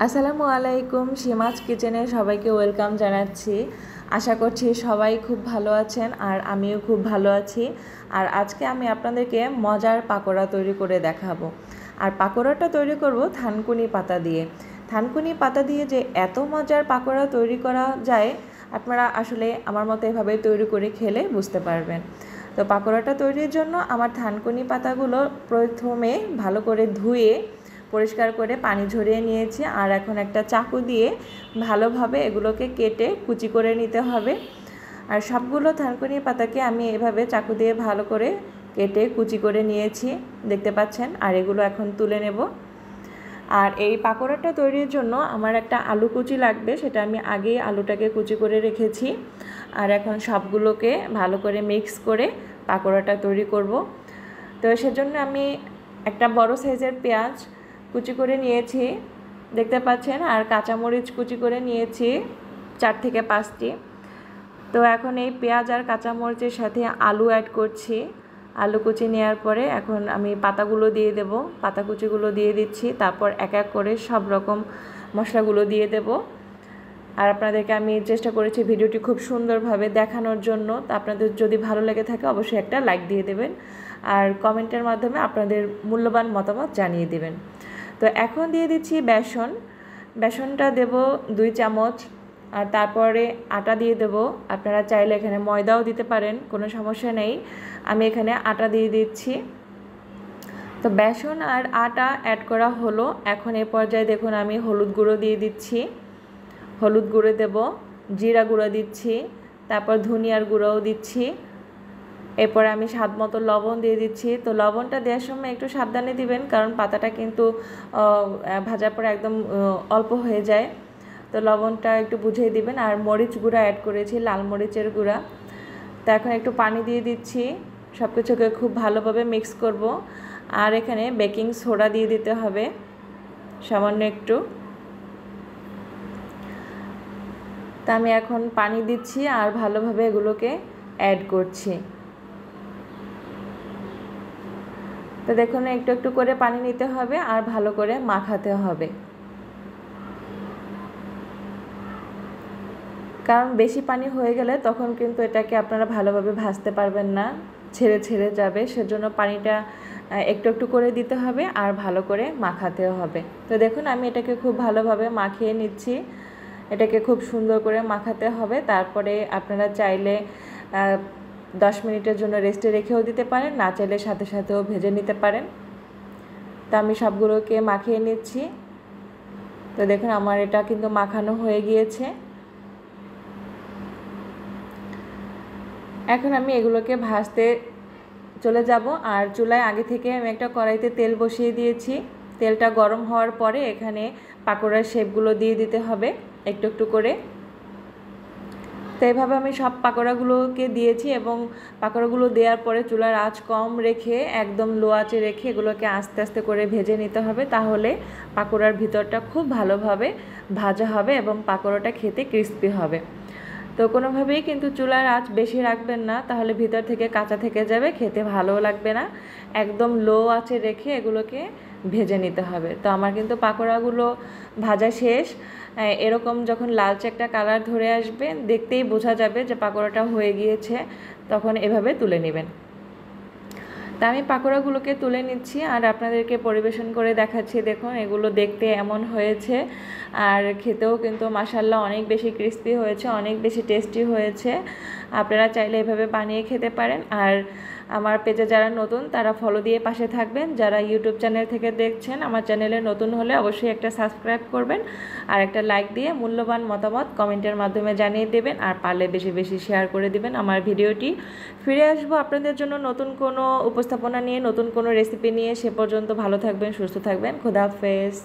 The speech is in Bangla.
আসসালামু আলাইকুম। সীমাজ কিচেনে সবাইকে ওয়েলকাম জানাচ্ছি। আশা করছি সবাই খুব ভালো আছেন আর আমিও খুব ভালো আছি। আর আজকে আমি আপনাদেরকে মজার পাকোড়া তৈরি করে দেখাবো। আর পাকোড়াটা তৈরি করব থানকুনি পাতা দিয়ে। থানকুনি পাতা দিয়ে যে এত মজার পাকোড়া তৈরি করা যায়, আপনারা আসলে আমার মতো এভাবে তৈরি করে খেলে বুঝতে পারবেন। তো পাকোড়াটা তৈরির জন্য আমার থানকুনি পাতাগুলো প্রথমে ভালো করে ধুয়ে পরিষ্কার করে পানি ঝরিয়ে নিয়েছি। আর এখন একটা চাকু দিয়ে ভালোভাবে এগুলোকে কেটে কুচি করে নিতে হবে। আর সবগুলো থানকুনি পাতাকে আমি এভাবে চাকু দিয়ে ভালো করে কেটে কুচি করে নিয়েছি, দেখতে পাচ্ছেন। আর এগুলো এখন তুলে নেব। আর এই পাকোড়াটা তৈরির জন্য আমার একটা আলু কুচি লাগবে, সেটা আমি আগেই আলুটাকে কুচি করে রেখেছি। আর এখন সবগুলোকে ভালো করে মিক্স করে পাকোড়াটা তৈরি করব। তো সেজন্য আমি একটা বড় সাইজের পেঁয়াজ কুচি করে নিয়েছি, দেখতে পাচ্ছেন। আর কাঁচামরিচ কুচি করে নিয়েছি 4 থেকে 5টি। তো এখন এই পেঁয়াজ আর কাঁচামরিচের সাথে আলু অ্যাড করছি। আলু কুচি নেওয়ার পরে এখন আমি পাতাগুলো দিয়ে দেব, পাতা কুচিগুলো দিয়ে দিচ্ছি। তারপর এক এক করে সব রকম মশলাগুলো দিয়ে দেব। আর আপনাদেরকে আমি চেষ্টা করেছি ভিডিওটি খুব সুন্দরভাবে দেখানোর জন্য। তো আপনাদের যদি ভালো লেগে থাকে অবশ্যই একটা লাইক দিয়ে দেবেন আর কমেন্টের মাধ্যমে আপনাদের মূল্যবান মতামত জানিয়ে দেবেন। তো এখন দিয়ে দিচ্ছি বেসন। বেসনটা দেব 2 চামচ। আর তারপরে আটা দিয়ে দেব। আপনারা চাইলে এখানে ময়দাও দিতে পারেন, কোনো সমস্যা নেই। আমি এখানে আটা দিয়ে দিচ্ছি। তো বেসন আর আটা অ্যাড করা হলো। এখন এ পর্যায়ে দেখুন আমি হলুদ গুঁড়ো দিয়ে দিচ্ছি, হলুদ গুঁড়ো দেব, জিরা গুঁড়ো দিচ্ছি, তারপর ধনিয়ার গুঁড়োও দিচ্ছি। এরপর আমি স্বাদ মতো লবণ দিয়ে দিচ্ছি। তো লবণটা দেওয়ার সময় একটু সাবধানে দিবেন, কারণ পাতাটা কিন্তু ভাজার পর একদম অল্প হয়ে যায়। তো লবণটা একটু বুঝিয়ে দিবেন। আর মরিচ গুঁড়া অ্যাড করেছি, লাল মরিচের গুঁড়া। তো এখন একটু পানি দিয়ে দিচ্ছি, সব কিছুকে খুব ভালোভাবে মিক্স করব। আর এখানে বেকিং সোডা দিয়ে দিতে হবে সামান্য একটু। তা আমি এখন পানি দিচ্ছি আর ভালোভাবে এগুলোকে অ্যাড করছি। তো দেখুন একটু একটু করে পানি নিতে হবে আর ভালো করে মাখাতে হবে, কারণ বেশি পানি হয়ে গেলে তখন কিন্তু এটাকে আপনারা ভালোভাবে ভাজতে পারবেন না, ছেড়ে ছেড়ে যাবে। সেজন্য পানিটা একটু একটু করে দিতে হবে আর ভালো করে মাখাতেও হবে। তো দেখুন আমি এটাকে খুব ভালোভাবে মাখিয়ে নিচ্ছি। এটাকে খুব সুন্দর করে মাখাতে হবে। তারপরে আপনারা চাইলে 10 মিনিটের জন্য রেস্টে রেখেও দিতে পারেন, না চাইলে সাথে সাথেও ভেজে নিতে পারেন। তো আমি সবগুলোকে মাখিয়ে নিচ্ছি। তো দেখুন আমার এটা কিন্তু মাখানো হয়ে গিয়েছে। এখন আমি এগুলোকে ভাজতে চলে যাব। আর চুলায় আগে থেকে আমি একটা কড়াইতে তেল বসিয়ে দিয়েছি। তেলটা গরম হওয়ার পরে এখানে পাকোড়ার শেপগুলো দিয়ে দিতে হবে একটু একটু করে। তো এইভাবে আমি সব পাকোড়াগুলোকে দিয়েছি এবং পাকোড়াগুলো দেওয়ার পরে চুলার আঁচ কম রেখে একদম লো আঁচে রেখে এগুলোকে আস্তে আস্তে করে ভেজে নিতে হবে। তাহলে পাকোড়ার ভিতরটা খুব ভালোভাবে ভাজা হবে এবং পাকোড়াটা খেতে ক্রিস্পি হবে। তো কোনোভাবেই কিন্তু চুলার আঁচ বেশি রাখবেন না, তাহলে ভিতর থেকে কাঁচা থেকে যাবে, খেতে ভালোও লাগবে না। একদম লো আঁচে রেখে এগুলোকে ভেজে নিতে হবে। তো আমার কিন্তু পাকোড়াগুলো ভাজা শেষ। এরকম যখন লালচে একটা কালার ধরে আসবে, দেখতেই বোঝা যাবে যে পাকোড়াটা হয়ে গিয়েছে, তখন এভাবে তুলে নেবেন। তা আমি পাকোড়াগুলোকে তুলে নিচ্ছি আর আপনাদেরকে পরিবেশন করে দেখাচ্ছি। দেখুন এগুলো দেখতে এমন হয়েছে আর খেতেও কিন্তু মাশাআল্লাহ অনেক বেশি ক্রিস্পি হয়েছে, অনেক বেশি টেস্টি হয়েছে। আপনারা চাইলে এভাবে বানিয়ে খেতে পারেন। আর আমার পেজে যারা নতুন তারা ফলো দিয়ে পাশে থাকবেন। যারা ইউটিউব চ্যানেল থেকে দেখছেন, আমার চ্যানেলে নতুন হলে অবশ্যই একটা সাবস্ক্রাইব করবেন আর একটা লাইক দিয়ে মূল্যবান মতামত কমেন্টের মাধ্যমে জানিয়ে দেবেন। আর পারলে বেশি বেশি শেয়ার করে দিবেন আমার ভিডিওটি। ফিরে আসবো আপনাদের জন্য নতুন কোনো উপস্থাপনা নিয়ে, নতুন কোনো রেসিপি নিয়ে। সে পর্যন্ত ভালো থাকবেন, সুস্থ থাকবেন। খোদা হাফেজ।